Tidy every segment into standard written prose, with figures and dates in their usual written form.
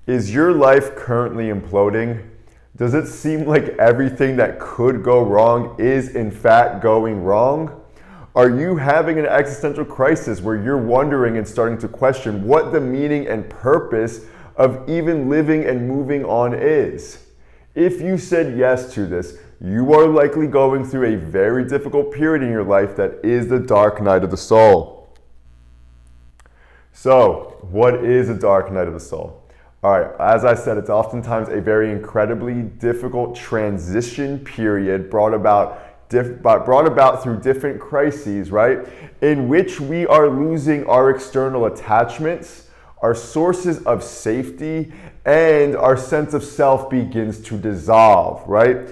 Is your life currently imploding? Does it seem like everything that could go wrong is in fact going wrong? Are you having an existential crisis where you're wondering and starting to question what the meaning and purpose of even living and moving on is? If you said yes to this, you are likely going through a very difficult period in your life that is the dark night of the soul. So, what is a dark night of the soul? All right, as I said, it's oftentimes a very incredibly difficult transition period brought about through different crises, right? In which we are losing our external attachments, our sources of safety, and our sense of self begins to dissolve, right?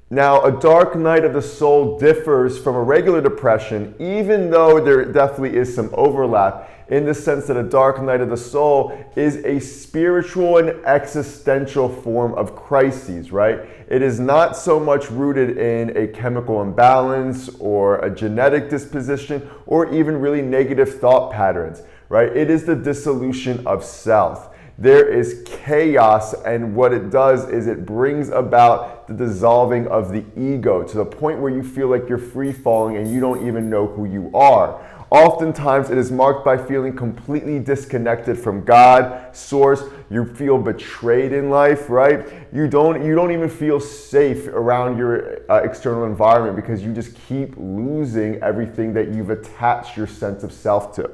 Now, a dark night of the soul differs from a regular depression, even though there definitely is some overlap, in the sense that a dark night of the soul is a spiritual and existential form of crises, right? It is not so much rooted in a chemical imbalance or a genetic disposition or even really negative thought patterns, right? It is the dissolution of self. There is chaos, and what it does is it brings about the dissolving of the ego to the point where you feel like you're free falling and you don't even know who you are. Oftentimes, it is marked by feeling completely disconnected from God, source. You feel betrayed in life, right? You don't even feel safe around your external environment because you just keep losing everything that you've attached your sense of self to,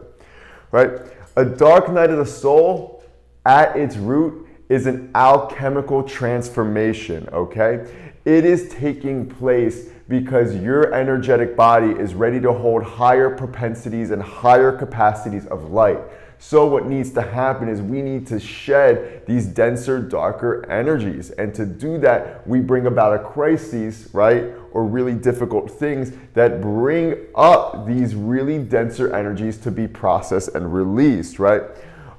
right? A dark night of the soul, at its root, is an alchemical transformation, okay? It is taking place because your energetic body is ready to hold higher propensities and higher capacities of light. So what needs to happen is we need to shed these denser, darker energies. And to do that, we bring about a crisis, right? Or really difficult things that bring up these really denser energies to be processed and released, right?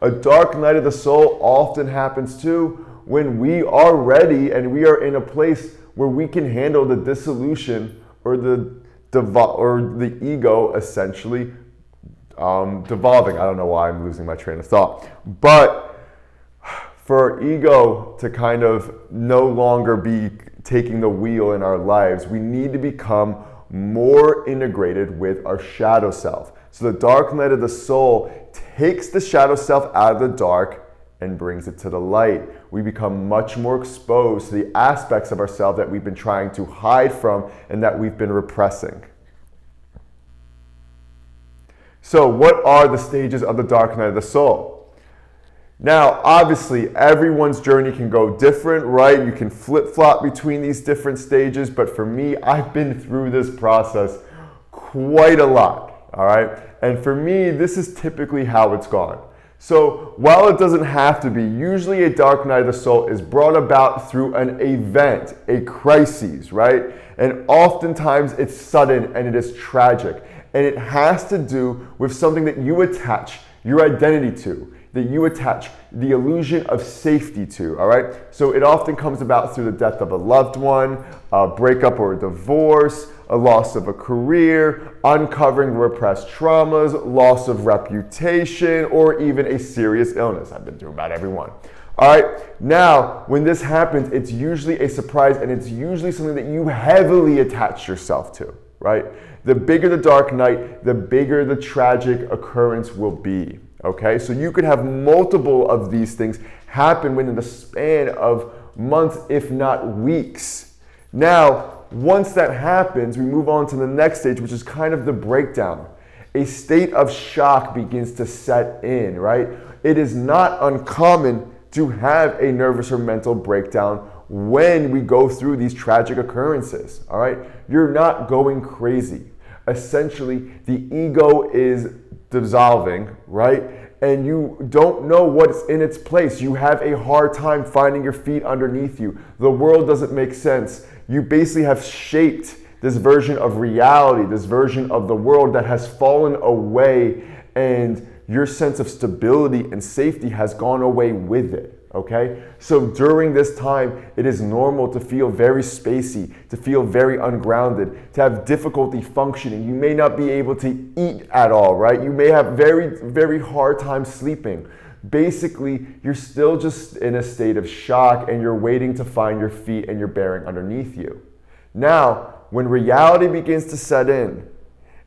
A dark night of the soul often happens too when we are ready and we are in a place where we can handle the dissolution or the ego essentially devolving. I don't know why I'm losing my train of thought. But for our ego to kind of no longer be taking the wheel in our lives, we need to become more integrated with our shadow self. So the dark night of the soul takes the shadow self out of the dark and brings it to the light. We become much more exposed to the aspects of ourselves that we've been trying to hide from and that we've been repressing. So what are the stages of the dark night of the soul? Now, obviously, everyone's journey can go different, right? You can flip-flop between these different stages, but for me, I've been through this process quite a lot, all right? And for me, this is typically how it's gone. So while it doesn't have to be, usually a dark night of the soul is brought about through an event, a crisis, right? And oftentimes it's sudden and it is tragic. And it has to do with something that you attach your identity to, that you attach the illusion of safety to, all right? So it often comes about through the death of a loved one, a breakup or a divorce, a loss of a career, uncovering repressed traumas, loss of reputation, or even a serious illness. I've been through about every one. All right, now, when this happens, it's usually a surprise and it's usually something that you heavily attach yourself to, right? The bigger the dark night, the bigger the tragic occurrence will be, okay? So you could have multiple of these things happen within the span of months, if not weeks. Now, once that happens, we move on to the next stage, which is kind of the breakdown. A state of shock begins to set in, right? It is not uncommon to have a nervous or mental breakdown when we go through these tragic occurrences, all right? You're not going crazy. Essentially, the ego is dissolving, right? And you don't know what's in its place. You have a hard time finding your feet underneath you. The world doesn't make sense. You basically have shaped this version of reality, this version of the world that has fallen away, and your sense of stability and safety has gone away with it. Okay? So during this time, it is normal to feel very spacey, to feel very ungrounded, to have difficulty functioning. You may not be able to eat at all, right? You may have very, very hard time sleeping. Basically, you're still just in a state of shock and you're waiting to find your feet and your bearing underneath you. Now, when reality begins to set in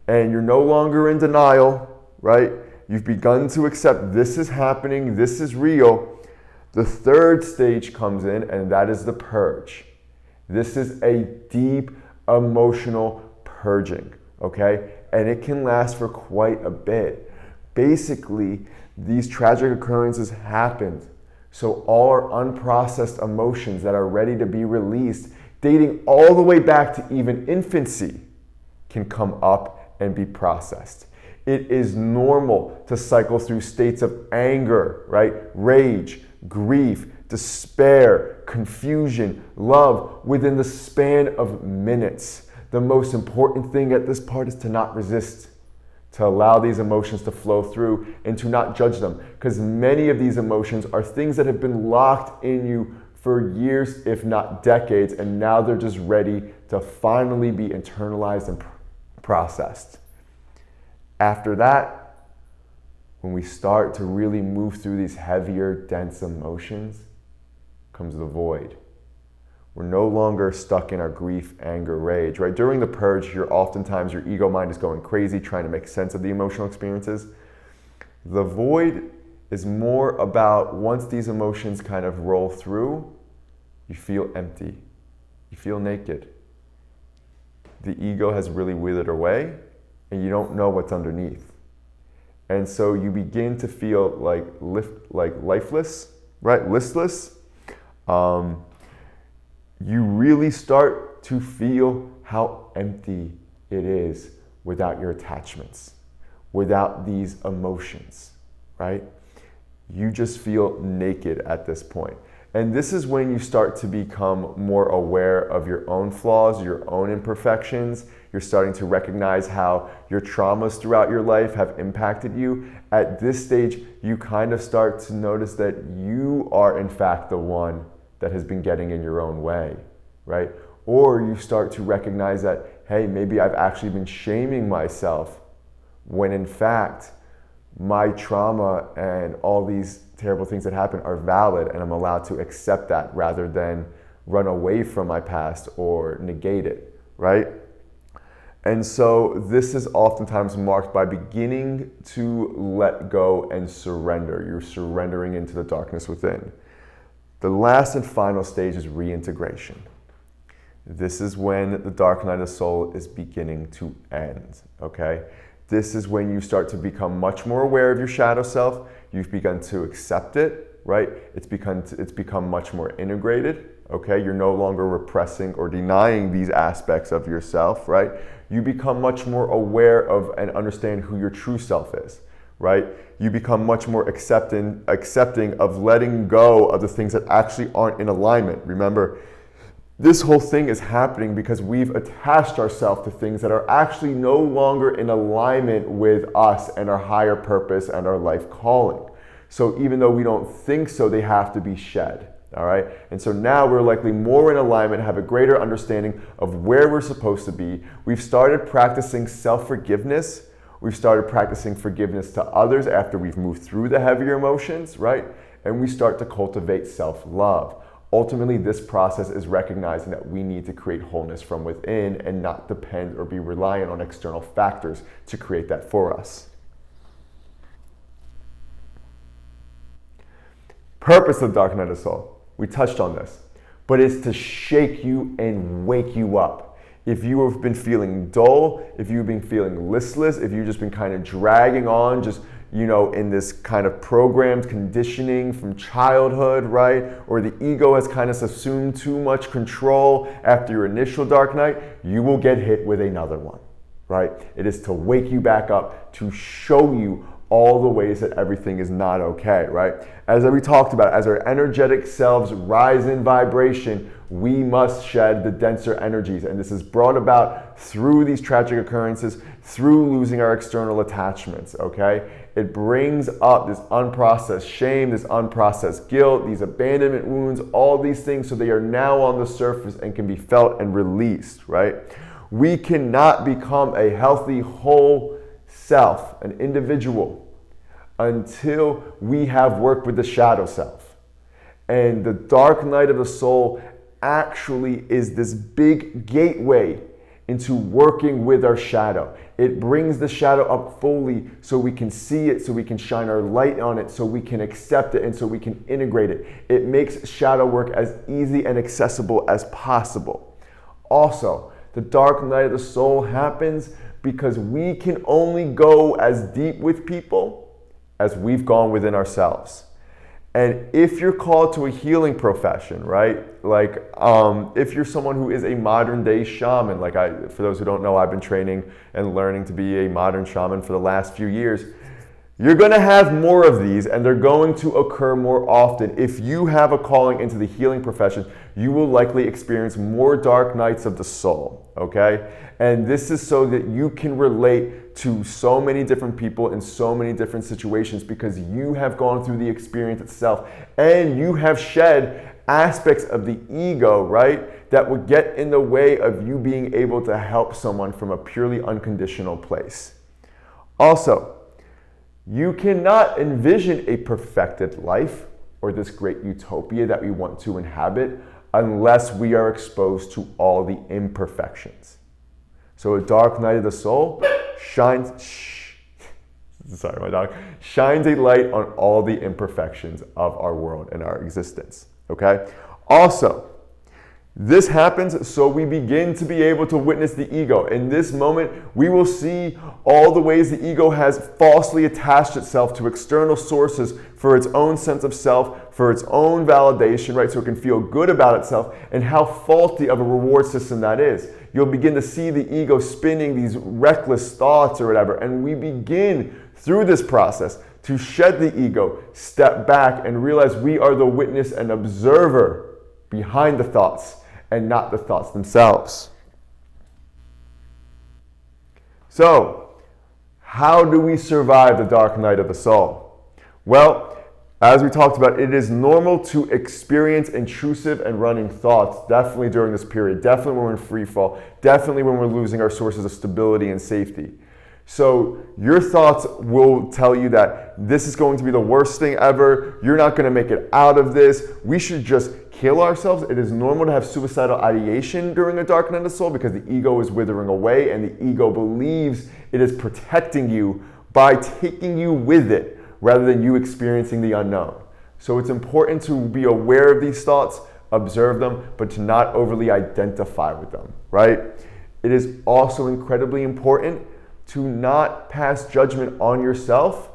and you're no longer in denial, right? You've begun to accept this is happening, this is real. The third stage comes in, and that is the purge. This is a deep emotional purging, okay? And it can last for quite a bit. Basically, these tragic occurrences happened, so all our unprocessed emotions that are ready to be released, dating all the way back to even infancy, can come up and be processed. It is normal to cycle through states of anger, right? Rage, grief, despair, confusion, love within the span of minutes. The most important thing at this part is to not resist, to allow these emotions to flow through and to not judge them, because many of these emotions are things that have been locked in you for years, if not decades, and now they're just ready to finally be internalized and processed. After that, when we start to really move through these heavier, dense emotions, comes the void. We're no longer stuck in our grief, anger, rage, right? During the purge, oftentimes your ego mind is going crazy trying to make sense of the emotional experiences. The void is more about once these emotions kind of roll through, you feel empty, you feel naked. The ego has really withered away and you don't know what's underneath. And so you begin to feel like lifeless, right? Listless. You really start to feel how empty it is without your attachments, without these emotions, right? You just feel naked at this point. And this is when you start to become more aware of your own flaws, your own imperfections. You're starting to recognize how your traumas throughout your life have impacted you. At this stage, you kind of start to notice that you are in fact the one that has been getting in your own way, right? Or you start to recognize that, hey, maybe I've actually been shaming myself when in fact my trauma and all these terrible things that happen are valid and I'm allowed to accept that rather than run away from my past or negate it, right? And so this is oftentimes marked by beginning to let go and surrender. You're surrendering into the darkness within. The last and final stage is reintegration. This is when the dark night of the soul is beginning to end, okay? This is when you start to become much more aware of your shadow self. You've begun to accept it, right? It's become much more integrated, okay? You're no longer repressing or denying these aspects of yourself, right? You become much more aware of and understand who your true self is, right? You become much more accepting of letting go of the things that actually aren't in alignment. Remember, this whole thing is happening because we've attached ourselves to things that are actually no longer in alignment with us and our higher purpose and our life calling. So even though we don't think so, they have to be shed, all right? And so now we're likely more in alignment, have a greater understanding of where we're supposed to be. We've started practicing self-forgiveness. We've started practicing forgiveness to others after we've moved through the heavier emotions, right? And we start to cultivate self-love. Ultimately, this process is recognizing that we need to create wholeness from within and not depend or be reliant on external factors to create that for us. Purpose of Dark Night of Soul. We touched on this, but it's to shake you and wake you up. If you have been feeling dull, if you've been feeling listless, if you've just been kind of dragging on, just in this kind of programmed conditioning from childhood, right? Or the ego has kind of assumed too much control after your initial dark night, you will get hit with another one, right? It is to wake you back up, to show you all the ways that everything is not okay, right? As we talked about, as our energetic selves rise in vibration, we must shed the denser energies. And this is brought about through these tragic occurrences, through losing our external attachments, okay? It brings up this unprocessed shame, this unprocessed guilt, these abandonment wounds, all these things, so they are now on the surface and can be felt and released, right? We cannot become a healthy, whole self, an individual, until we have worked with the shadow self. And the dark night of the soul actually is this big gateway into working with our shadow. It brings the shadow up fully so we can see it, so we can shine our light on it, so we can accept it, and so we can integrate it. It makes shadow work as easy and accessible as possible. Also, the dark night of the soul happens because we can only go as deep with people as we've gone within ourselves. And if you're called to a healing profession, right? Like if you're someone who is a modern day shaman, for those who don't know, I've been training and learning to be a modern shaman for the last few years. You're gonna have more of these and they're going to occur more often. If you have a calling into the healing profession, you will likely experience more dark nights of the soul, okay? And this is so that you can relate to so many different people in so many different situations because you have gone through the experience itself and you have shed aspects of the ego, right, that would get in the way of you being able to help someone from a purely unconditional place. Also, you cannot envision a perfected life or this great utopia that we want to inhabit unless we are exposed to all the imperfections. So a dark night of the soul shines a light on all the imperfections of our world and our existence, okay? Also, this happens so we begin to be able to witness the ego. In this moment, we will see all the ways the ego has falsely attached itself to external sources for its own sense of self, for its own validation, right? So it can feel good about itself, and how faulty of a reward system that is. You'll begin to see the ego spinning these reckless thoughts or whatever, and we begin through this process to shed the ego, step back, and realize we are the witness and observer behind the thoughts and not the thoughts themselves. So, how do we survive the dark night of the soul? Well, as we talked about, it is normal to experience intrusive and running thoughts, definitely during this period, definitely when we're in free fall, definitely when we're losing our sources of stability and safety. So your thoughts will tell you that this is going to be the worst thing ever, you're not going to make it out of this, we should just kill ourselves. It is normal to have suicidal ideation during a dark night of the soul because the ego is withering away and the ego believes it is protecting you by taking you with it rather than you experiencing the unknown. So it's important to be aware of these thoughts, observe them, but to not overly identify with them, right? It is also incredibly important to not pass judgment on yourself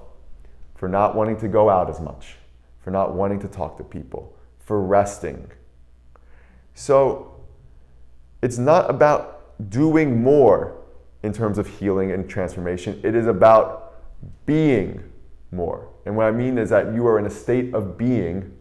for not wanting to go out as much, for not wanting to talk to people, for resting. So it's not about doing more in terms of healing and transformation. It is about being more. And what I mean is that you are in a state of being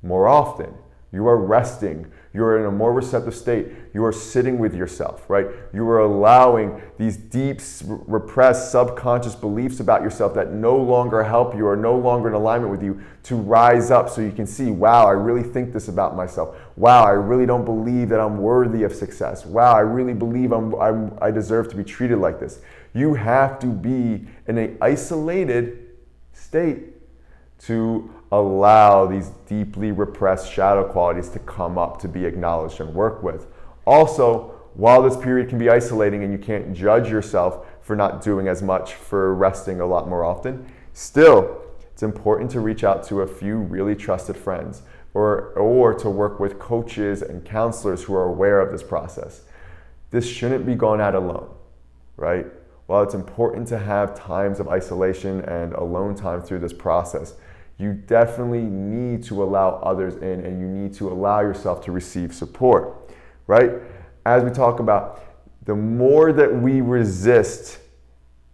more often. You are resting. You are in a more receptive state. You are sitting with yourself, right? You are allowing these deep, repressed, subconscious beliefs about yourself that no longer help you or no longer in alignment with you to rise up so you can see, wow, I really think this about myself. Wow, I really don't believe that I'm worthy of success. Wow, I really believe I deserve to be treated like this. You have to be in an isolated state to allow these deeply repressed shadow qualities to come up, to be acknowledged and worked with. Also, while this period can be isolating and you can't judge yourself for not doing as much, for resting a lot more often, still, it's important to reach out to a few really trusted friends or to work with coaches and counselors who are aware of this process. This shouldn't be gone at alone, right? While it's important to have times of isolation and alone time through this process, you definitely need to allow others in and you need to allow yourself to receive support, right? As we talk about, the more that we resist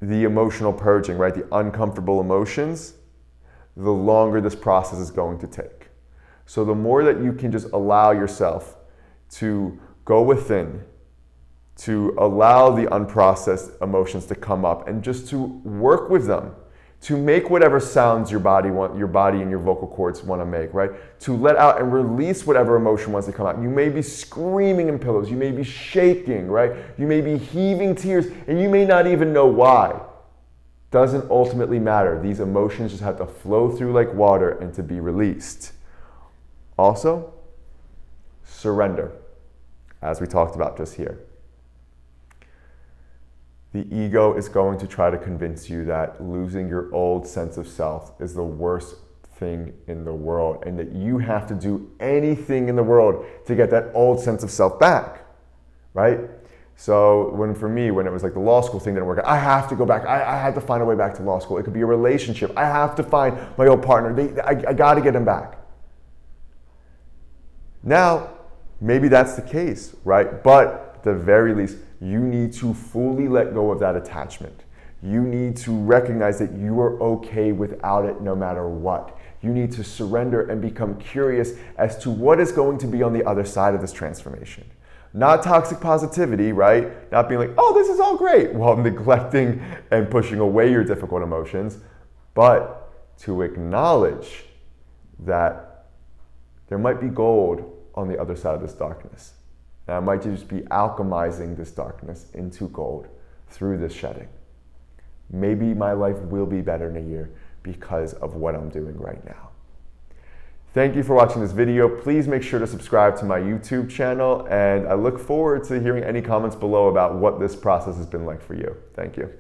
the emotional purging, right, the uncomfortable emotions, the longer this process is going to take. So the more that you can just allow yourself to go within, to allow the unprocessed emotions to come up and just to work with them, to make whatever sounds your body and your vocal cords want to make, right? To let out and release whatever emotion wants to come out. You may be screaming in pillows, you may be shaking, right? You may be heaving tears, and you may not even know why. doesn't ultimately matter. These emotions just have to flow through like water and to be released. Also, surrender, as we talked about just here. The ego is going to try to convince you that losing your old sense of self is the worst thing in the world and that you have to do anything in the world to get that old sense of self back, right? So for me, when it was like the law school thing didn't work, I have to go back. I had to find a way back to law school. It could be a relationship. I have to find my old partner. I got to get him back. Now, maybe that's the case, right? But at the very least, you need to fully let go of that attachment. You need to recognize that you are okay without it no matter what. You need to surrender and become curious as to what is going to be on the other side of this transformation. Not toxic positivity, right? Not being like, oh, this is all great, while neglecting and pushing away your difficult emotions, but to acknowledge that there might be gold on the other side of this darkness. And I might just be alchemizing this darkness into gold through this shedding. Maybe my life will be better in a year because of what I'm doing right now. Thank you for watching this video. Please make sure to subscribe to my YouTube channel, and I look forward to hearing any comments below about what this process has been like for you. Thank you.